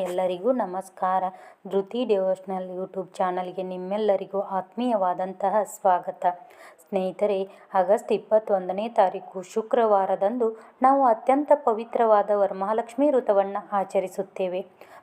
ಎಲ್ಲರಿಗೂ ನಮಸ್ಕಾರ. Dhriti devotional YouTube ಚಾನಲ್ಗೆ ನಿಮ್ಮೆಲ್ಲರಿಗೂ ಆತ್ಮೀಯವಾದಂತಹ ಸ್ವಾಗತ. ಸ್ನೇಹಿತರೆ, ಆಗಸ್ಟ್ 21ನೇ ತಾರೀಕು ಶುಕ್ರವಾರದಂದು ನಾವು ಅತ್ಯಂತ ಪವಿತ್ರವಾದ ವರಮಹಾಲಕ್ಷ್ಮಿ ವ್ರತವನ್ನು ಆಚರಿಸುತ್ತೇವೆ.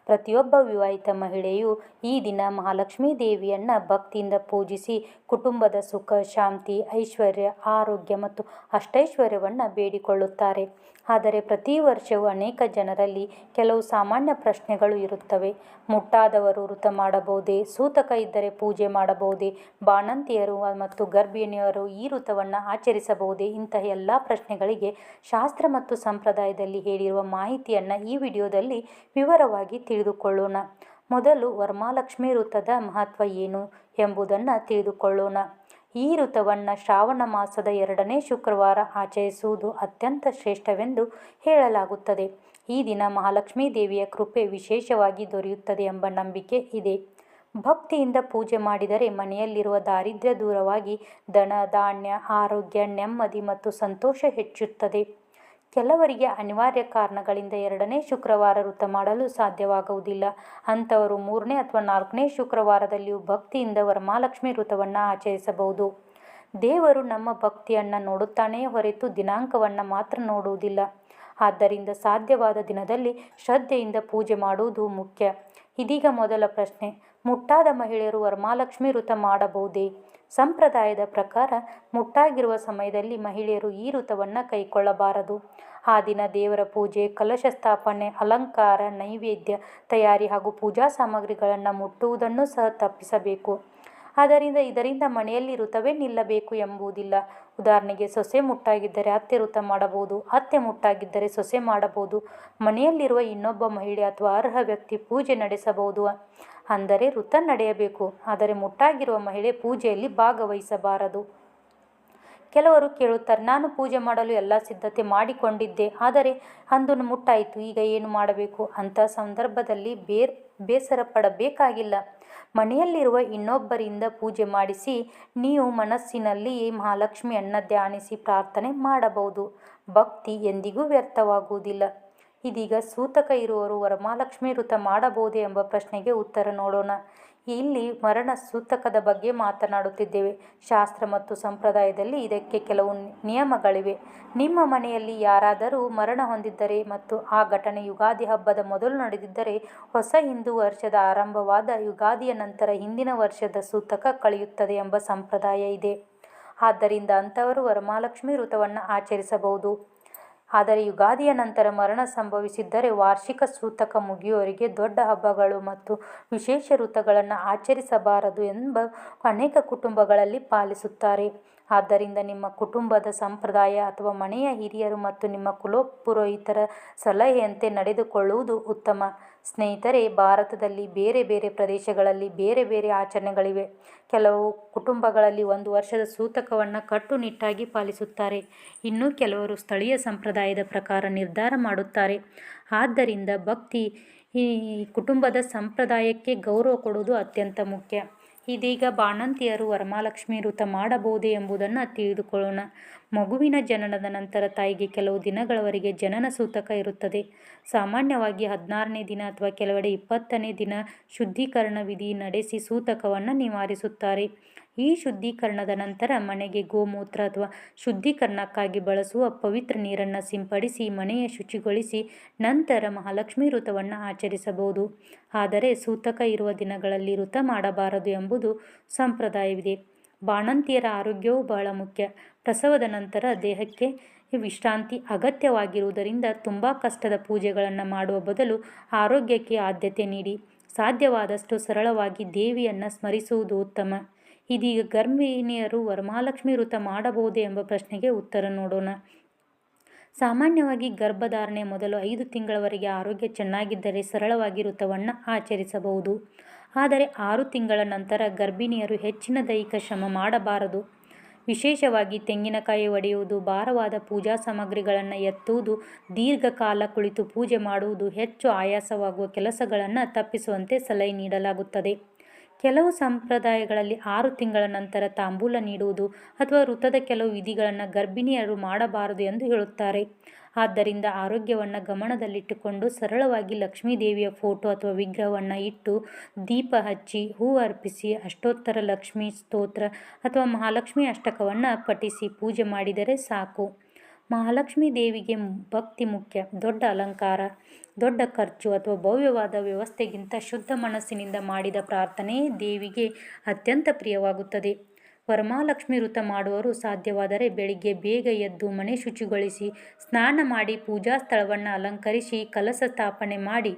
ಪ್ರತಿಯೊಬ್ಬ ವಿವಾಹಿತ ಮಹಿಳೆಯು ಈ ದಿನ ಮಹಾಲಕ್ಷ್ಮೀ ದೇವಿಯನ್ನು ಭಕ್ತಿಯಿಂದ ಪೂಜಿಸಿ ಕುಟುಂಬದ ಸುಖ, ಶಾಂತಿ, ಐಶ್ವರ್ಯ, ಆರೋಗ್ಯ ಮತ್ತು ಅಷ್ಟೈಶ್ವರ್ಯವನ್ನು ಬೇಡಿಕೊಳ್ಳುತ್ತಾರೆ. ಆದರೆ ಪ್ರತಿ ವರ್ಷವೂ ಅನೇಕ ಜನರಲ್ಲಿ ಕೆಲವು ಸಾಮಾನ್ಯ ಪ್ರಶ್ನೆಗಳು ಇರುತ್ತವೆ. ಮುಟ್ಟಾದವರು ವ್ರತ ಮಾಡಬಹುದೇ? ಸೂತಕ ಇದ್ದರೆ ಪೂಜೆ ಮಾಡಬಹುದೇ? ಬಾಣಂತಿಯರು ಮತ್ತು ಗರ್ಭಿಣಿಯರು ಈ ವ್ರತವನ್ನು ಆಚರಿಸಬಹುದೇ? ಇಂತಹ ಎಲ್ಲ ಪ್ರಶ್ನೆಗಳಿಗೆ ಶಾಸ್ತ್ರ ಮತ್ತು ಸಂಪ್ರದಾಯದಲ್ಲಿ ಹೇಳಿರುವ ಮಾಹಿತಿಯನ್ನು ಈ ವಿಡಿಯೋದಲ್ಲಿ ವಿವರವಾಗಿ ತಿಳಿದುಕೊಳ್ಳೋಣ. ಮೊದಲು ವರಮಹಾಲಕ್ಷ್ಮಿ ವ್ರತದ ಮಹತ್ವ ಏನು ಎಂಬುದನ್ನು ತಿಳಿದುಕೊಳ್ಳೋಣ. ಈ ವ್ರತವನ್ನು ಶ್ರಾವಣ ಮಾಸದ 2ನೇ ಶುಕ್ರವಾರ ಆಚರಿಸುವುದು ಅತ್ಯಂತ ಶ್ರೇಷ್ಠವೆಂದು ಹೇಳಲಾಗುತ್ತದೆ. ಈ ದಿನ ಮಹಾಲಕ್ಷ್ಮೀ ದೇವಿಯ ಕೃಪೆ ವಿಶೇಷವಾಗಿ ದೊರೆಯುತ್ತದೆ ಎಂಬ ನಂಬಿಕೆ ಇದೆ. ಭಕ್ತಿಯಿಂದ ಪೂಜೆ ಮಾಡಿದರೆ ಮನೆಯಲ್ಲಿರುವ ದಾರಿದ್ರ್ಯ ದೂರವಾಗಿ ಧನ, ಧಾನ್ಯ, ಆರೋಗ್ಯ, ನೆಮ್ಮದಿ ಮತ್ತು ಸಂತೋಷ ಹೆಚ್ಚುತ್ತದೆ. ಕೆಲವರಿಗೆ ಅನಿವಾರ್ಯ ಕಾರಣಗಳಿಂದ 2ನೇ ಶುಕ್ರವಾರ ವ್ರತ ಮಾಡಲು ಸಾಧ್ಯವಾಗುವುದಿಲ್ಲ. ಅಂಥವರು 3ನೇ ಅಥವಾ 4ನೇ ಶುಕ್ರವಾರದಲ್ಲಿಯೂ ಭಕ್ತಿಯಿಂದ ವರಮಹಾಲಕ್ಷ್ಮಿ ವ್ರತವನ್ನು ಆಚರಿಸಬಹುದು. ದೇವರು ನಮ್ಮ ಭಕ್ತಿಯನ್ನು ನೋಡುತ್ತಾನೆಯೇ ಹೊರತು ದಿನಾಂಕವನ್ನು ಮಾತ್ರ ನೋಡುವುದಿಲ್ಲ. ಆದ್ದರಿಂದ ಸಾಧ್ಯವಾದ ದಿನದಲ್ಲಿ ಶ್ರದ್ಧೆಯಿಂದ ಪೂಜೆ ಮಾಡುವುದು ಮುಖ್ಯ. ಇದೀಗ ಮೊದಲ ಪ್ರಶ್ನೆ: ಮುಟ್ಟಾದ ಮಹಿಳೆಯರು ವರಮಹಾಲಕ್ಷ್ಮಿ ವ್ರತ ಮಾಡಬಹುದೇ? ಸಂಪ್ರದಾಯದ ಪ್ರಕಾರ ಮುಟ್ಟಾಗಿರುವ ಸಮಯದಲ್ಲಿ ಮಹಿಳೆಯರು ಈ ವ್ರತವನ್ನು ಕೈಗೊಳ್ಳಬಾರದು. ಆ ದಿನ ದೇವರ ಪೂಜೆ, ಕಲಶ ಸ್ಥಾಪನೆ, ಅಲಂಕಾರ, ನೈವೇದ್ಯ ತಯಾರಿ ಹಾಗೂ ಪೂಜಾ ಸಾಮಗ್ರಿಗಳನ್ನು ಮುಟ್ಟುವುದನ್ನು ಸಹ ತಪ್ಪಿಸಬೇಕು. ಇದರಿಂದ ಮನೆಯಲ್ಲಿ ವ್ರತವೇ ನಿಲ್ಲಬೇಕು ಎಂಬುದಿಲ್ಲ. ಉದಾಹರಣೆಗೆ, ಸೊಸೆ ಮುಟ್ಟಾಗಿದ್ದರೆ ಅತ್ತೆ ವ್ರತ ಮಾಡಬಹುದು, ಅತ್ತೆ ಮುಟ್ಟಾಗಿದ್ದರೆ ಸೊಸೆ ಮಾಡಬಹುದು. ಮನೆಯಲ್ಲಿರುವ ಇನ್ನೊಬ್ಬ ಮಹಿಳೆ ಅಥವಾ ಅರ್ಹ ವ್ಯಕ್ತಿ ಪೂಜೆ ನಡೆಸಬಹುದು, ಅಂದರೆ ವ್ರತ ನಡೆಯಬೇಕು. ಆದರೆ ಮುಟ್ಟಾಗಿರುವ ಮಹಿಳೆ ಪೂಜೆಯಲ್ಲಿ ಭಾಗವಹಿಸಬಾರದು. ಕೆಲವರು ಕೇಳುತ್ತಾರೆ, ನಾನು ಪೂಜೆ ಮಾಡಲು ಎಲ್ಲ ಸಿದ್ಧತೆ ಮಾಡಿಕೊಂಡಿದ್ದೆ, ಆದರೆ ಅಂದು ಮುಟ್ಟಾಯಿತು, ಈಗ ಏನು ಮಾಡಬೇಕು? ಅಂಥ ಸಂದರ್ಭದಲ್ಲಿ ಬೇಸರ ಪಡಬೇಕಾಗಿಲ್ಲ. ಮನೆಯಲ್ಲಿರುವ ಇನ್ನೊಬ್ಬರಿಂದ ಪೂಜೆ ಮಾಡಿಸಿ ನೀವು ಮನಸ್ಸಿನಲ್ಲಿ ಮಹಾಲಕ್ಷ್ಮಿಯನ್ನು ಧ್ಯಾನಿಸಿ ಪ್ರಾರ್ಥನೆ ಮಾಡಬಹುದು. ಭಕ್ತಿ ಎಂದಿಗೂ ವ್ಯರ್ಥವಾಗುವುದಿಲ್ಲ. ಇದೀಗ ಸೂತಕ ಇರುವವರು ವರಮಹಾಲಕ್ಷ್ಮಿ ವ್ರತ ಮಾಡಬಹುದೇ ಎಂಬ ಪ್ರಶ್ನೆಗೆ ಉತ್ತರ ನೋಡೋಣ. ಇಲ್ಲಿ ಮರಣ ಸೂತಕದ ಬಗ್ಗೆ ಮಾತನಾಡುತ್ತಿದ್ದೇವೆ. ಶಾಸ್ತ್ರ ಮತ್ತು ಸಂಪ್ರದಾಯದಲ್ಲಿ ಇದಕ್ಕೆ ಕೆಲವು ನಿಯಮಗಳಿವೆ. ನಿಮ್ಮ ಮನೆಯಲ್ಲಿ ಯಾರಾದರೂ ಮರಣ ಹೊಂದಿದ್ದರೆ ಮತ್ತು ಆ ಘಟನೆ ಯುಗಾದಿ ಹಬ್ಬದ ಮೊದಲು ನಡೆದಿದ್ದರೆ ಹೊಸ ಹಿಂದೂ ವರ್ಷದ ಆರಂಭವಾದ ಯುಗಾದಿಯ ನಂತರ ಹಿಂದಿನ ವರ್ಷದ ಸೂತಕ ಕಳೆಯುತ್ತದೆ ಎಂಬ ಸಂಪ್ರದಾಯ ಇದೆ. ಆದ್ದರಿಂದ ಅಂಥವರು ವರಮಹಾಲಕ್ಷ್ಮಿ ವ್ರತವನ್ನು ಆಚರಿಸಬಹುದು. ಆದರೆ ಯುಗಾದಿಯ ನಂತರ ಮರಣ ಸಂಭವಿಸಿದ್ದರೆ ವಾರ್ಷಿಕ ಸೂತಕ ಮುಗಿಯುವವರೆಗೆ ದೊಡ್ಡ ಹಬ್ಬಗಳು ಮತ್ತು ವಿಶೇಷ ವ್ರತಗಳನ್ನು ಆಚರಿಸಬಾರದು ಎಂಬ ಅನೇಕ ಕುಟುಂಬಗಳಲ್ಲಿ ಪಾಲಿಸುತ್ತಾರೆ. ಆದ್ದರಿಂದ ನಿಮ್ಮ ಕುಟುಂಬದ ಸಂಪ್ರದಾಯ ಅಥವಾ ಮನೆಯ ಹಿರಿಯರು ಮತ್ತು ನಿಮ್ಮ ಕುಲಪುರೋಹಿತರ ಸಲಹೆಯಂತೆ ನಡೆದುಕೊಳ್ಳುವುದು ಉತ್ತಮ. ಸ್ನೇಹಿತರೆ, ಭಾರತದಲ್ಲಿ ಬೇರೆ ಬೇರೆ ಪ್ರದೇಶಗಳಲ್ಲಿ ಬೇರೆ ಬೇರೆ ಆಚರಣೆಗಳಿವೆ. ಕೆಲವು ಕುಟುಂಬಗಳಲ್ಲಿ 1 ವರ್ಷದ ಸೂತಕವನ್ನು ಕಟ್ಟುನಿಟ್ಟಾಗಿ ಪಾಲಿಸುತ್ತಾರೆ. ಇನ್ನು ಕೆಲವರು ಸ್ಥಳೀಯ ಸಂಪ್ರದಾಯದ ಪ್ರಕಾರ ನಿರ್ಧಾರ ಮಾಡುತ್ತಾರೆ. ಆದ್ದರಿಂದ ಈ ಕುಟುಂಬದ ಸಂಪ್ರದಾಯಕ್ಕೆ ಗೌರವ ಕೊಡುವುದು ಅತ್ಯಂತ ಮುಖ್ಯ. ಇದೀಗ ಬಾಣಂತಿಯರು ವರಮಹಾಲಕ್ಷ್ಮಿ ವ್ರತ ಮಾಡಬಹುದೇ ಎಂಬುದನ್ನು ತಿಳಿದುಕೊಳ್ಳೋಣ. ಮಗುವಿನ ಜನನದ ನಂತರ ತಾಯಿಗೆ ಕೆಲವು ದಿನಗಳವರೆಗೆ ಜನನ ಸೂತಕ ಇರುತ್ತದೆ. ಸಾಮಾನ್ಯವಾಗಿ 16ನೇ ದಿನ ಅಥವಾ ಕೆಲವೆಡೆ 20ನೇ ದಿನ ಶುದ್ಧೀಕರಣ ವಿಧಿ ನಡೆಸಿ ಸೂತಕವನ್ನು ನಿವಾರಿಸುತ್ತಾರೆ. ಈ ಶುದ್ಧೀಕರಣದ ನಂತರ ಮನೆಗೆ ಗೋಮೂತ್ರ ಅಥವಾ ಶುದ್ಧೀಕರಣಕ್ಕಾಗಿ ಬಳಸುವ ಪವಿತ್ರ ನೀರನ್ನು ಸಿಂಪಡಿಸಿ ಮನೆಯ ಶುಚಿಗೊಳಿಸಿ ನಂತರ ಮಹಾಲಕ್ಷ್ಮಿ ವ್ರತವನ್ನು ಆಚರಿಸಬಹುದು. ಆದರೆ ಸೂತಕ ಇರುವ ದಿನಗಳಲ್ಲಿ ವ್ರತ ಮಾಡಬಾರದು ಎಂಬುದು ಸಂಪ್ರದಾಯವಿದೆ. ಬಾಣಂತಿಯರ ಆರೋಗ್ಯವು ಬಹಳ ಮುಖ್ಯ. ಪ್ರಸವದ ನಂತರ ದೇಹಕ್ಕೆ ವಿಶ್ರಾಂತಿ ಅಗತ್ಯವಾಗಿರುವುದರಿಂದ ತುಂಬ ಕಷ್ಟದ ಪೂಜೆಗಳನ್ನು ಮಾಡುವ ಬದಲು ಆರೋಗ್ಯಕ್ಕೆ ಆದ್ಯತೆ ನೀಡಿ ಸಾಧ್ಯವಾದಷ್ಟು ಸರಳವಾಗಿ ದೇವಿಯನ್ನು ಸ್ಮರಿಸುವುದು ಉತ್ತಮ. ಇದೀಗ ಗರ್ಭಿಣಿಯರು ವರಮಹಾಲಕ್ಷ್ಮಿ ವ್ರತ ಮಾಡಬಹುದೇ ಎಂಬ ಪ್ರಶ್ನೆಗೆ ಉತ್ತರ ನೋಡೋಣ. ಸಾಮಾನ್ಯವಾಗಿ ಗರ್ಭಧಾರಣೆ ಮೊದಲು 5 ತಿಂಗಳವರೆಗೆ ಆರೋಗ್ಯ ಚೆನ್ನಾಗಿದ್ದರೆ ಸರಳವಾಗಿ ವ್ರತವನ್ನು ಆಚರಿಸಬಹುದು. ಆದರೆ 6 ತಿಂಗಳ ನಂತರ ಗರ್ಭಿಣಿಯರು ಹೆಚ್ಚಿನ ದೈಹಿಕ ಶ್ರಮ ಮಾಡಬಾರದು. ವಿಶೇಷವಾಗಿ ತೆಂಗಿನಕಾಯಿ ಒಡೆಯುವುದು, ಭಾರವಾದ ಪೂಜಾ ಸಾಮಗ್ರಿಗಳನ್ನು ಎತ್ತುವುದು, ದೀರ್ಘಕಾಲ ಕುಳಿತು ಪೂಜೆ ಮಾಡುವುದು, ಹೆಚ್ಚು ಆಯಾಸವಾಗುವ ಕೆಲಸಗಳನ್ನು ತಪ್ಪಿಸುವಂತೆ ಸಲಹೆ ನೀಡಲಾಗುತ್ತದೆ. ಕೆಲವು ಸಂಪ್ರದಾಯಗಳಲ್ಲಿ 6 ತಿಂಗಳ ನಂತರ ತಾಂಬೂಲ ನೀಡುವುದು ಅಥವಾ ಋತದ ಕೆಲವು ವಿಧಿಗಳನ್ನು ಗರ್ಭಿಣಿಯರು ಮಾಡಬಾರದು ಎಂದು ಹೇಳುತ್ತಾರೆ. ಆದ್ದರಿಂದ ಆರೋಗ್ಯವನ್ನು ಗಮನದಲ್ಲಿಟ್ಟುಕೊಂಡು ಸರಳವಾಗಿ ಲಕ್ಷ್ಮೀದೇವಿಯ ಫೋಟೋ ಅಥವಾ ವಿಗ್ರಹವನ್ನು ಇಟ್ಟು ದೀಪ ಹಚ್ಚಿ ಹೂವು ಅರ್ಪಿಸಿ ಅಷ್ಟೋತ್ತರ ಲಕ್ಷ್ಮೀ ಸ್ತೋತ್ರ ಅಥವಾ ಮಹಾಲಕ್ಷ್ಮಿ ಅಷ್ಟಕವನ್ನು ಪಠಿಸಿ ಪೂಜೆ ಮಾಡಿದರೆ ಸಾಕು. ಮಹಾಲಕ್ಷ್ಮೀ ದೇವಿಗೆ ಭಕ್ತಿ ಮುಖ್ಯ. ದೊಡ್ಡ ಅಲಂಕಾರ, ದೊಡ್ಡ ಖರ್ಚು ಅಥವಾ ಭವ್ಯವಾದ ವ್ಯವಸ್ಥೆಗಿಂತ ಶುದ್ಧ ಮನಸ್ಸಿನಿಂದ ಮಾಡಿದ ಪ್ರಾರ್ಥನೆಯೇ ದೇವಿಗೆ ಅತ್ಯಂತ ಪ್ರಿಯವಾಗುತ್ತದೆ. ವರಮಹಾಲಕ್ಷ್ಮಿ ವ್ರತ ಮಾಡುವವರು ಸಾಧ್ಯವಾದರೆ ಬೆಳಿಗ್ಗೆ ಬೇಗ ಎದ್ದು ಮನೆ ಶುಚಿಗೊಳಿಸಿ ಸ್ನಾನ ಮಾಡಿ ಪೂಜಾ ಸ್ಥಳವನ್ನು ಅಲಂಕರಿಸಿ ಕಲಶ ಸ್ಥಾಪನೆ ಮಾಡಿ